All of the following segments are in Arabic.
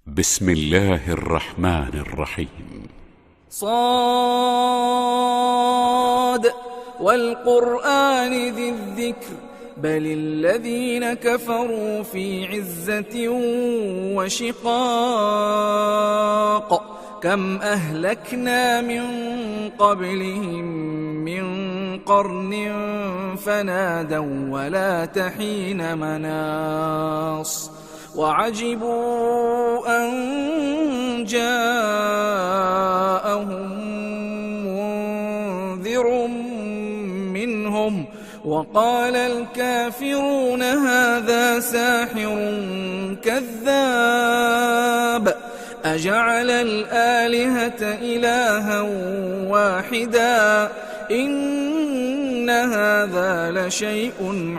بسم الله الرحمن الرحيم. صاد والقرآن ذي الذكر بل الذين كفروا في عزة وشقاق كم أهلكنا من قبلهم من قرن فنادوا ولا تحين مناص وعجبوا أن جاءهم منذر منهم وقال الكافرون هذا ساحر كذاب أجعل الآلهة إلها واحدا إن هذا لشيء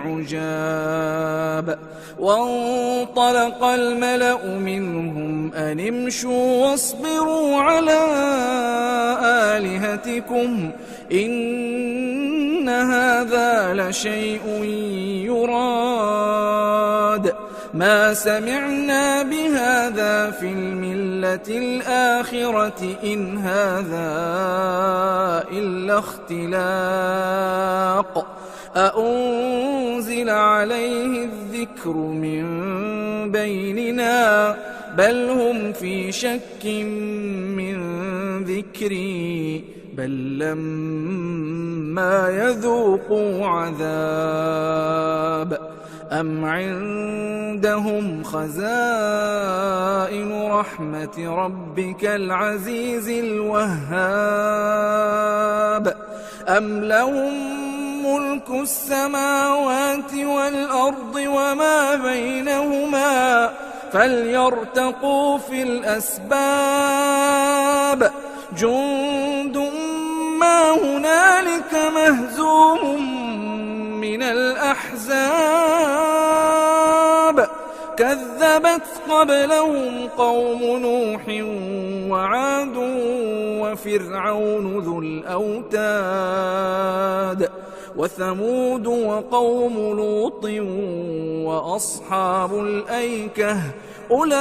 عجاب وانطلق الملأ منهم أن امشوا واصبروا على آلهتكم إن هذا لشيء يراد ما سمعنا بهذا في الملة الآخرة إن هذا إلا اختلاق أأنزل عليه الذكر من بيننا بل هم في شك من ذكري بل لما يذوقوا عذاب أم عندهم خزائن رحمة ربك العزيز الوهاب أم لهم ملك السماوات والأرض وما بينهما فليرتقوا في الأسباب جند ما هنالك مهزوم من الأحزاب كذبت قبلهم قوم نوح وعاد وفرعون ذو الأوتاد وثمود وقوم لوط وأصحاب الأيكة أولئك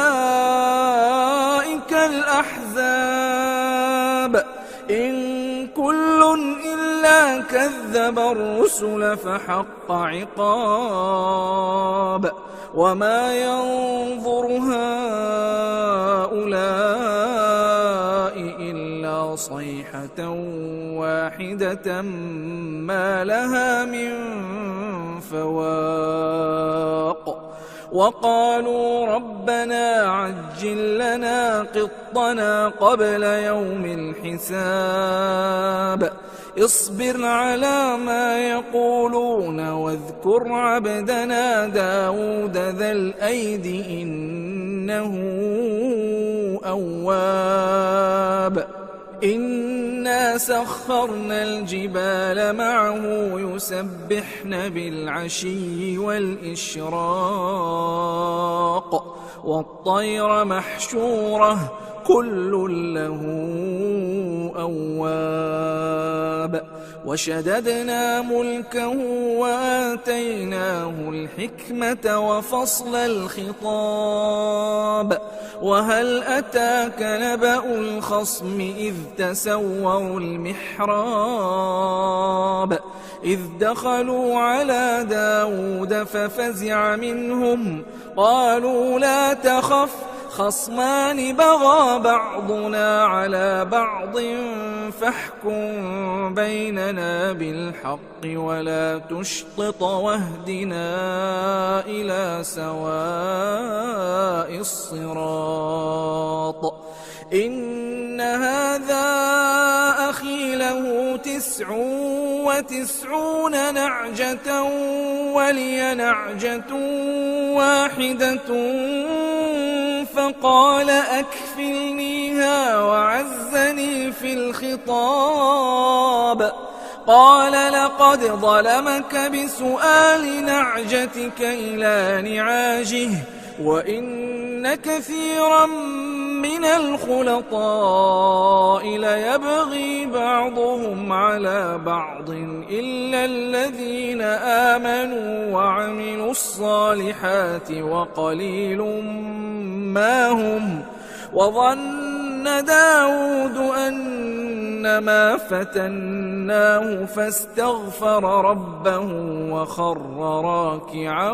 الأحزاب إن كل إلا كذب الرسل فحق عقاب وما ينظر هؤلاء إلا صيحة واحدة ما لها من فواق وقالوا ربنا عجل لنا قطنا قبل يوم الحساب اصبر على ما يقولون واذكر عبدنا داود ذا الأيد إنه أواب إنا سخرنا الجبال معه يسبحن بالعشي والإشراق والطير محشورة كل له أواب وشددنا ملكه وآتيناه الحكمة وفصل الخطاب وهل أتاك نبأ الخصم إذ تسوروا المحراب إذ دخلوا على داود ففزع منهم قالوا لا تخف خصمان بغى بعضنا على بعض فاحكم بيننا بالحق ولا تشطط واهدنا إلى سواء الصراط إن هذا أخي له 99 نعجة ولي نعجة واحدة فقال أكفلنيها وعزني في الخطاب قال لقد ظلمك بسؤال نعجتك إلى نعاجه وإن كثيرا من الخلطاء ليبغي بعضهم على بعض إلا الذين آمنوا وعملوا الصالحات وقليل ما هم وظن داود أنما فتناه فاستغفر ربه وخر راكعا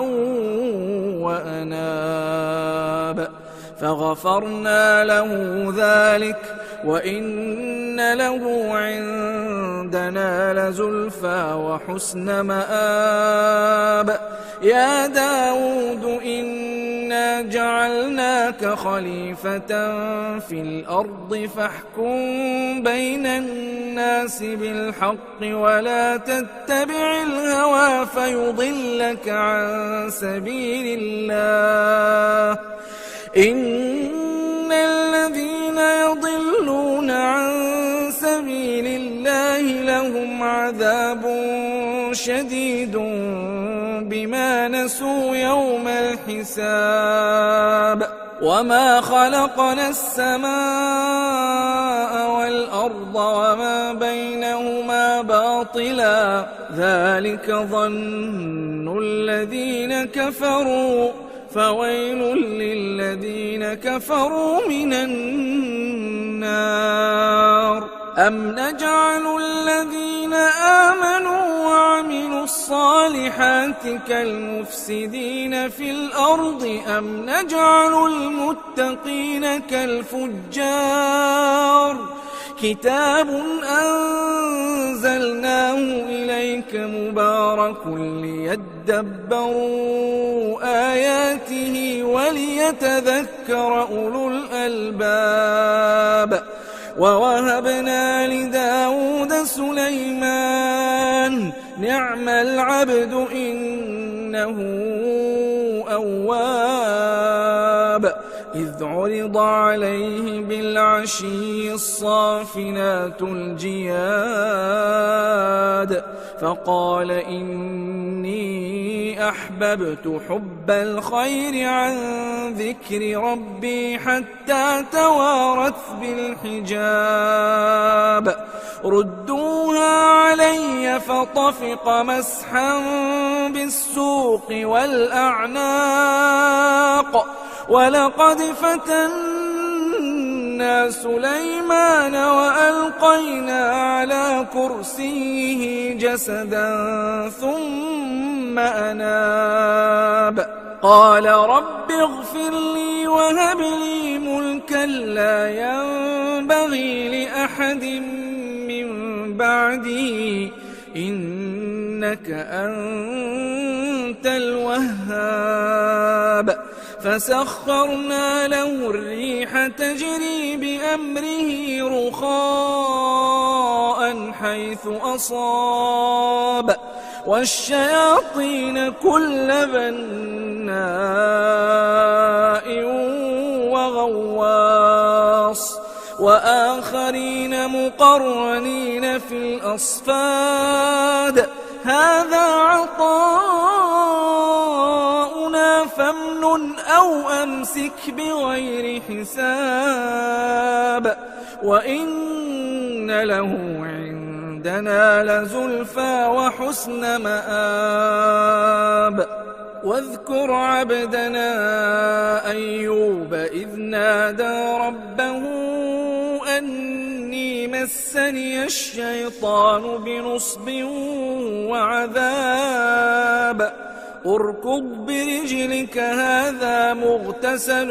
وأناب فغفرنا له ذلك وإن له عندنا لزلفى وحسن مآب يا داود إنا جعلناك خليفة في الأرض فاحكم بين الناس بالحق ولا تتبع الهوى فيضلك عن سبيل الله إن الذين يضلون عن سبيل الله لهم عذاب شديد بما نسوا يوم الحساب وما خلقنا السماء والأرض وما بينهما باطلا ذلك ظن الذين كفروا فويل للذين كفروا من النار أم نجعل الذين آمنوا وعملوا الصالحات كالمفسدين في الأرض أم نجعل المتقين كالفجار كتاب أنزلناه إليك مبارك ليدبروا آياته وليتذكر أولو الألباب ووهبنا لداود سليمان نعم العبد إنه أواب إذ عرض عليه بالعشي الصافنات الجياد فقال إني أحببت حب الخير عن ذكر ربي حتى توارت بالحجاب ردوها علي فطفق مسحا بالسوق والأعناق ولقد فتنا سليمان وألقينا على كرسيه جسدا ثم أناب قال رب اغفر لي وهب لي ملكا لا ينبغي لأحد من بعدي إنك أنت الوهاب فسخرنا له الريح تجري بأمره رخاء حيث أصاب والشياطين كل بناء وغواص وآخرين مقرنين في الأصفاد هذا عطاؤنا فامنن أو أمسك بغير حساب وإن له عندنا لزلفى وحسن مآب واذكر عبدنا أيوب إذ نادى ربه أني مسني الشيطان بنصب وعذاب اركض برجلك هذا مغتسل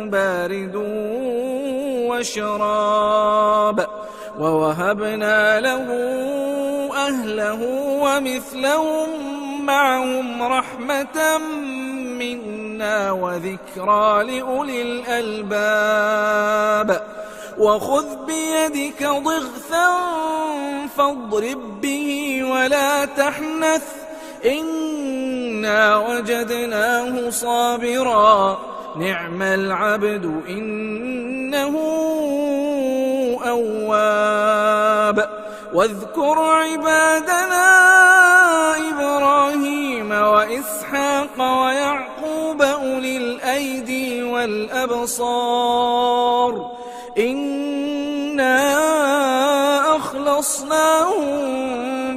بارد وشراب ووهبنا له أهله ومثلهم معهم رحمة منا وذكرى لأولي الألباب وخذ بيدك ضغثا فاضرب به ولا تحنث إنا وجدناه صابرا نعم العبد إنه أواب واذكر عبادنا إبراهيم وإسحاق ويعقوب أولي الأيدي والأبصار إنا أخلصناهم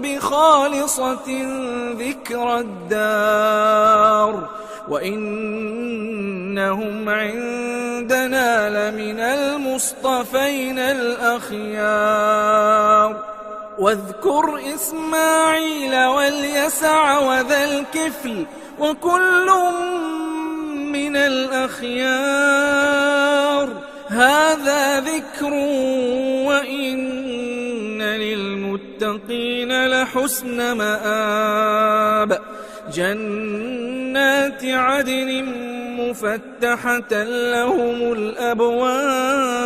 بخالصة ذكر الدار وإنهم إنهم عندنا لمن المصطفين الأخيار واذكر إسماعيل واليسع وذا الكفل وكل من الأخيار هذا ذكر وإن للمتقين لحسن مآب جنات عدن مفتحة لهم الأبواب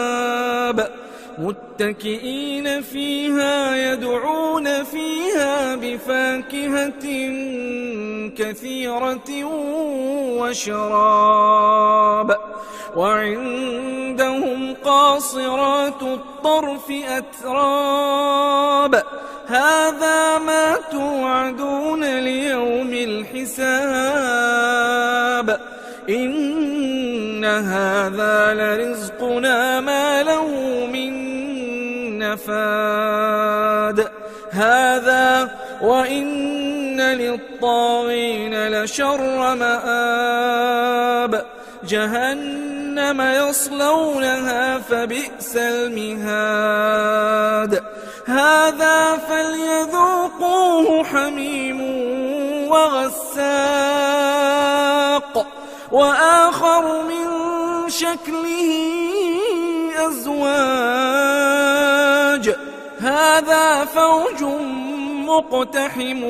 متكئين فيها يدعون فيها بفاكهة كثيرة وشراب وعندهم قاصرات الطرف أتراب هذا ما توعدون ليوم الحساب إن هذا لرزقنا ما له من نفاد هذا وإن للطاغين لشر مآب جهنم يصلونها فبئس المهاد هذا فليذوقوه حميم وغساق وآخر من شكله أزواج هذا فوج مقتحم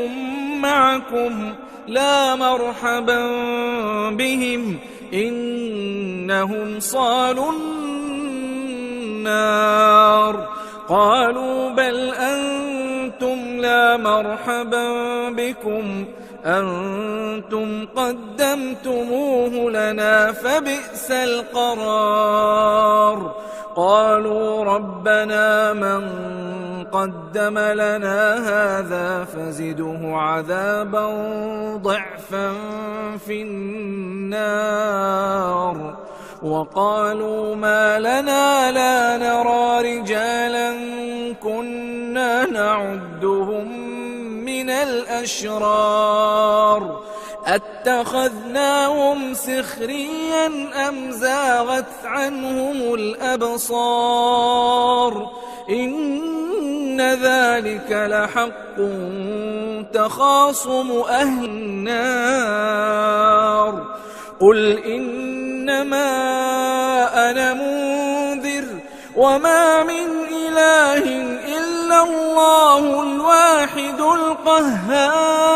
معكم لا مرحبا بهم إنهم صالوا النار قالوا بل أنتم لا مرحبا بكم أنتم قدمتموه لنا فبئس القرار قالوا ربنا من قدم لنا هذا فزده عذابا ضعفا في النار وقالوا ما لنا لا نرى رجالا كنا نعدهم من الأشرار أتخذناهم سخريا أم زاغت عنهم الأبصار إن ذلك لحق تخاصم أهل النار قل إنما أنا منذر وما من إله إلا الله الواحد القهار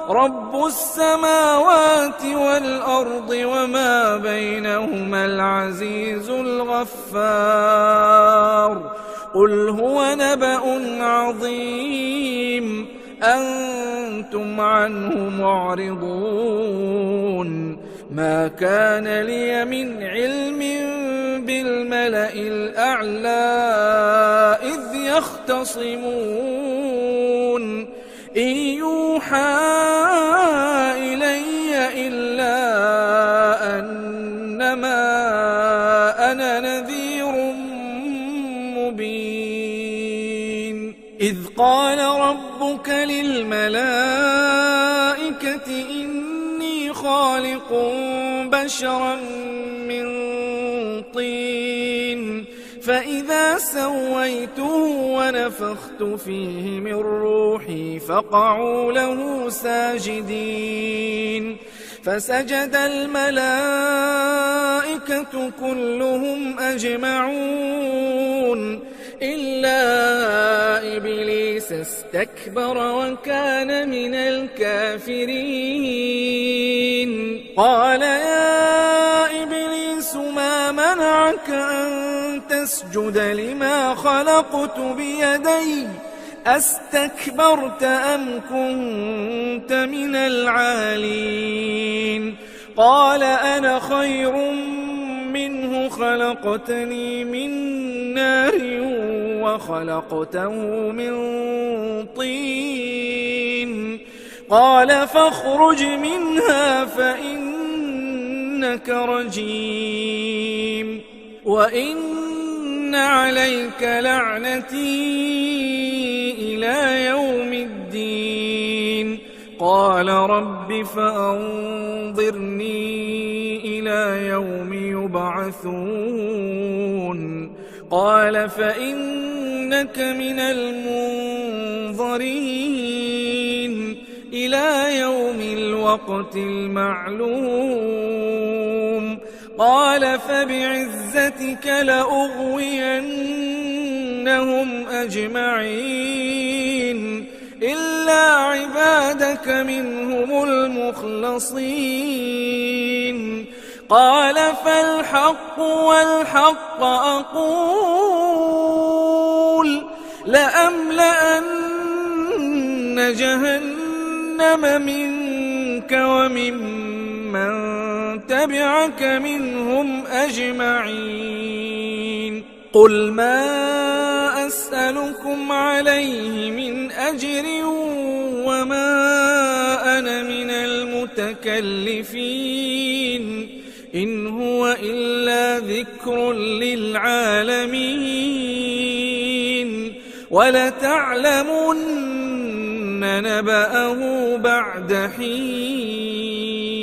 رب السماوات والأرض وما بينهما العزيز الغفار قل هو نبأ عظيم أنتم عنه معرضون ما كان لي من علم بالملأ الأعلى إذ يختصمون إن يوحى إلي إلا أنما أنا نذير مبين إذ قال ربك للملائكة إني خالق بشرا من طين فإذا سويته ونفخت فيه من روحي فقعوا له ساجدين فسجد الملائكة كلهم أجمعون إلا إبليس استكبر وكان من الكافرين قال يا إبليس ما منعك أن تسجد لما خلقت بيدي أستكبرت أم كنت من العالين قال أنا خير منه خلقتني من نار وخلقته من طين قال فاخرج منها فإنك رجيم وإن عليك لعنتي إلى يوم الدين قال رب فأنظرني إلى يوم يبعثون قال فإنك من المنظرين إلى يوم الوقت المعلوم قال فبعزتك لأغوينهم أجمعين إلا عبادك منهم المخلصين قال فالحق والحق أقول لأملأن جهنم منك وممن تبعك منهم أجمعين قل ما أسألكم عليه من أجر وما أنا من المتكلفين إن هو إلا ذكر للعالمين ولتعلمن نبأه بعد حين